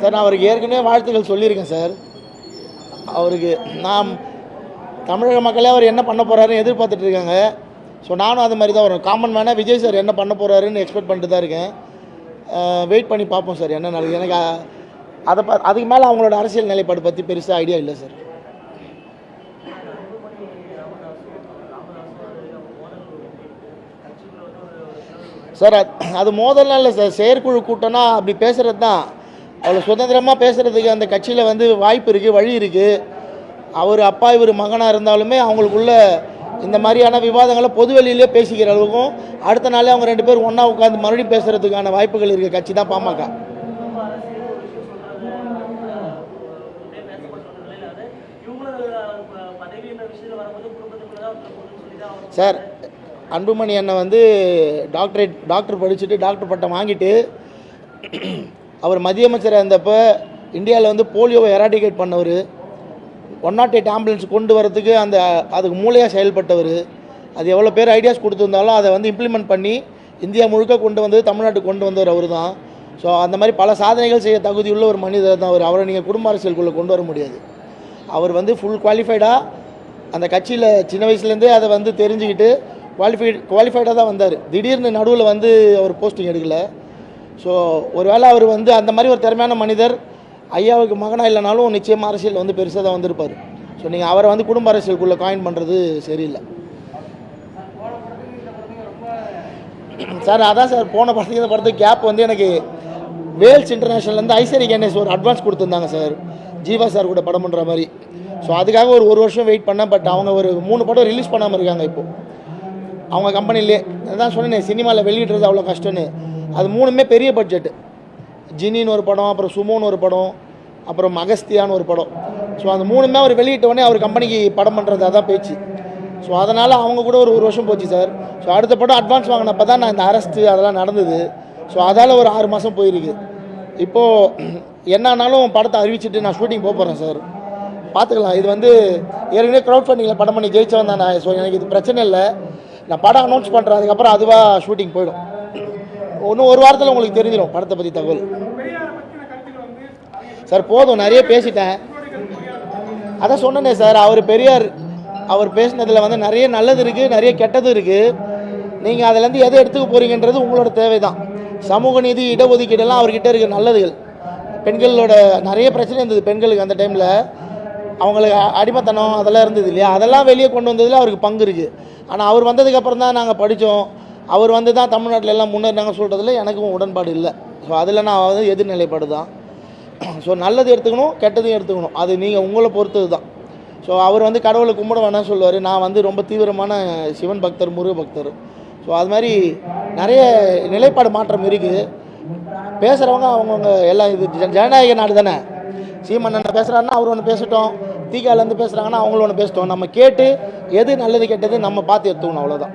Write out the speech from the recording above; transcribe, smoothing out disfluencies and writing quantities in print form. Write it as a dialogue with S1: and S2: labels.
S1: Sir நான் அவருக்கு ஏற்கனவே வாழ்த்துக்கள் சொல்லியிருக்கேன் சார். அவருக்கு நான் தமிழக மக்களே அவர் என்ன பண்ண போகிறாருன்னு எதிர்பார்த்துட்டு இருக்காங்க. ஸோ நானும் அது மாதிரி தான் வரும். காமன் மேனாக விஜய் சார் என்ன பண்ண போகிறாருன்னு எக்ஸ்பெக்ட் பண்ணிட்டு தான் இருக்கேன். வெயிட் பண்ணி பார்ப்போம் சார் என்ன நடக்குது. எனக்கு அதுக்கு மேலே அவங்களோட அரசியல் நிலைப்பாடு பற்றி பெருசாக ஐடியா இல்லை சார். சார் அது மோதல்லாம் இல்லை சார். செயற்குழு கூட்டம்னா அப்படி பேசுகிறது தான். அவ்வளோ சுதந்திரமாக பேசுகிறதுக்கு அந்த கட்சியில் வந்து வாய்ப்பு இருக்குது, வழி இருக்குது. அவர் அப்பா இவர் மகனாக இருந்தாலுமே அவங்களுக்குள்ள இந்த மாதிரியான விவாதங்களை பொதுவெளியிலே பேசிக்கிற அளவுக்கும் அடுத்த நாளே அவங்க 2 பேர் ஒன்றா உட்காந்து மறுபடியும் பேசுகிறதுக்கான வாய்ப்புகள் இருக்க கட்சி தான் பாமக. சார் அன்புமணி அண்ணன் வந்து டாக்டர் படிச்சுட்டு டாக்டர் பட்டம் வாங்கிட்டு அவர் மத்திய அமைச்சராக இருந்தப்போ இந்தியாவில் வந்து போலியோவை எராடிகேட் பண்ணவர். 108 ஆம்புலன்ஸ் கொண்டு வரதுக்கு அதுக்கு மூளையாக செயல்பட்டவர். அது எவ்வளோ பேர் ஐடியாஸ் கொடுத்துருந்தாலும் அதை வந்து இம்ப்ளிமெண்ட் பண்ணி இந்தியா முழுக்க கொண்டு வந்தது தமிழ்நாட்டுக்கு கொண்டு வந்தவர் அவர் தான். ஸோ அந்த மாதிரி பல சாதனைகள் செய்ய தகுதியுள்ள ஒரு மனிதர் தான் அவர். அவரை நீங்கள் குடும்ப அரசியலுக்குள்ளே கொண்டு வர முடியாது. அவர் வந்து ஃபுல் குவாலிஃபைடாக அந்த கட்சியில் சின்ன வயசுலேருந்தே அதை வந்து தெரிஞ்சுக்கிட்டு குவாலிஃபைடாக தான் வந்தார். திடீர்னு நடுவில் வந்து அவர் போஸ்டிங் எடுக்கலை. ஸோ ஒருவேளை அவர் வந்து அந்த மாதிரி ஒரு திறமையான மனிதர் ஐயாவுக்கு மகனாக இல்லைனாலும் நிச்சயமாக அரசியல் வந்து பெருசாக தான் வந்திருப்பார். ஸோ நீங்கள் அவரை வந்து குடும்ப அரசியலுக்குள்ளே காயின் பண்ணுறது சரியில்லை சார். அதான் சார் போன படத்துக்கு இந்த படத்துக்கு கேப் வந்து எனக்கு வேல்ஸ் இன்டர்நேஷனல்லேருந்து ஐஸ்வரி கணேஷ் ஒரு அட்வான்ஸ் கொடுத்துருந்தாங்க சார், ஜீவா சார் கூட படம் பண்ணுற மாதிரி. ஸோ அதுக்காக ஒரு வருஷம் வெயிட் பண்ணேன். பட் அவங்க ஒரு 3 படம் ரிலீஸ் பண்ணாமல் இருக்காங்க இப்போது அவங்க கம்பெனிலே. அதான் சொன்னேன் சினிமாவில் வெளியிடுறது அவ்வளோ கஷ்டம்னு. அது 3மே பெரிய பட்ஜெட்டு. ஜினின்னு ஒரு படம், அப்புறம் சுமோன்னு ஒரு படம், அப்புறம் அகஸ்தியான்னு ஒரு படம். ஸோ அந்த 3மே அவர் வெளியிட்டோடனே அவர் கம்பெனிக்கு படம் பண்ணுறது அதான் பேச்சு. ஸோ அதனால் அவங்க கூட ஒரு வருஷம் போச்சு சார். ஸோ அடுத்த படம் அட்வான்ஸ் வாங்கினப்போ தான் நான் இந்த அரெஸ்ட்டு அதெல்லாம் நடந்தது. ஸோ அதால் ஒரு 6 மாதம் போயிருக்கு. இப்போது என்னன்னாலும் படத்தை அறிவிச்சிட்டு நான் ஷூட்டிங் போகிறேன் சார். பார்த்துக்கலாம். இது வந்து ஏற்கனவே க்ரௌட் ஃபண்டிங்கில் படம் பண்ணி ஜெயிச்சவன் தான் நான். ஸோ எனக்கு இது பிரச்சனை இல்லை. நான் படம் அனௌன்ஸ் பண்ணுறேன், அதுக்கப்புறம் அதுவாக ஷூட்டிங் போயிடும். இன்னும் ஒரு வாரத்தில் உங்களுக்கு தெரிஞ்சிடும் படத்தை பற்றி தகவல் சார். போதும், நிறைய பேசிட்டேன். அதான் சொன்னேனே சார், அவர் பேசினதில் வந்து நிறைய நல்லது இருக்குது, நிறைய கெட்டது இருக்குது. நீங்கள் அதிலேருந்து எதை எடுத்துக்க போகிறீங்கன்றது உங்களோட தேவை தான். சமூக நீதி, இடஒதுக்கீடெல்லாம் அவர்கிட்ட இருக்குது நல்லதுகள். பெண்களோட நிறைய பிரச்சனை இருந்தது பெண்களுக்கு அந்த டைமில். அவங்களுக்கு அடிமைத்தனம் அதெல்லாம் இருந்தது இல்லையா, அதெல்லாம் வெளியே கொண்டு வந்ததில் அவருக்கு பங்கு இருக்குது. ஆனால் அவர் வந்ததுக்கப்புறம் தான் நாங்கள் படித்தோம், அவர் வந்து தான் தமிழ்நாட்டில் எல்லாம் முன்னேறினாங்க சொல்கிறதுல எனக்கும் உடன்பாடு இல்லை. ஸோ அதில் நான் வந்து எதிர்நிலைப்பாடு தான். ஸோ நல்லது எடுத்துக்கணும், கெட்டதையும் எடுத்துக்கணும். அது நீங்கள் உங்களை பொறுத்தது தான். ஸோ அவர் வந்து கடவுளை கும்பிட வேணாம் சொல்லுவார். நான் வந்து ரொம்ப தீவிரமான சிவன் பக்தர், முருக பக்தர். ஸோ அது மாதிரி நிறைய நிலைப்பாடு மாற்றம் இருக்குது. பேசுகிறவங்க அவங்கவுங்க எல்லாம் இது ஜனநாயக நாடு தானே. சீமண்ணன் பேசுகிறாருன்னா அவர் ஒன்று பேசட்டும், தீகாலேருந்து பேசுகிறாங்கன்னா அவங்களும் ஒன்று பேசட்டும். நம்ம கேட்டு எது நல்லது கெட்டது நம்ம பார்த்து எடுத்துக்கணும், அவ்வளோதான்.